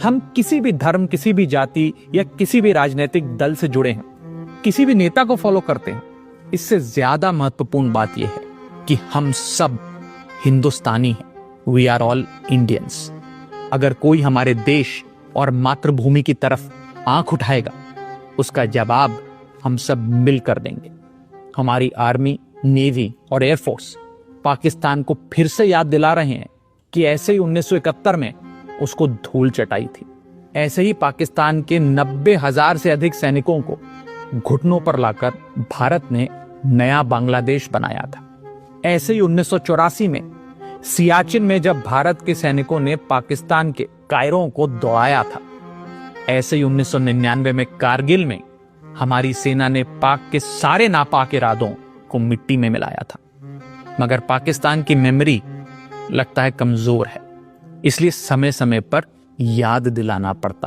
हम किसी भी धर्म, किसी भी जाति या किसी भी राजनीतिक दल से जुड़े हैं, किसी भी नेता को फॉलो करते हैं, इससे ज्यादा महत्वपूर्ण बात यह है कि हम सब हिंदुस्तानी हैं। We are all Indians. अगर कोई हमारे देश और मातृभूमि की तरफ आंख उठाएगा, उसका जवाब हम सब मिलकर देंगे। हमारी आर्मी, नेवी और एयरफोर्स पाकिस्तान को फिर से याद दिला रहे हैं कि ऐसे ही 1971 में उसको धूल चटाई थी। ऐसे ही पाकिस्तान के 90,000 से अधिक सैनिकों को घुटनों पर लाकर भारत ने नया बांग्लादेश बनाया था। ऐसे ही 1984 में सियाचिन में जब भारत के सैनिकों ने पाकिस्तान के कायरों को दौड़ाया था। ऐसे ही 1999 में कारगिल में हमारी सेना ने पाक के सारे नापाक इरादों को मिट्टी में मिलाया था। मगर पाकिस्तान की मेमोरी लगता है कमजोर है, इसलिए समय समय पर याद दिलाना पड़ता।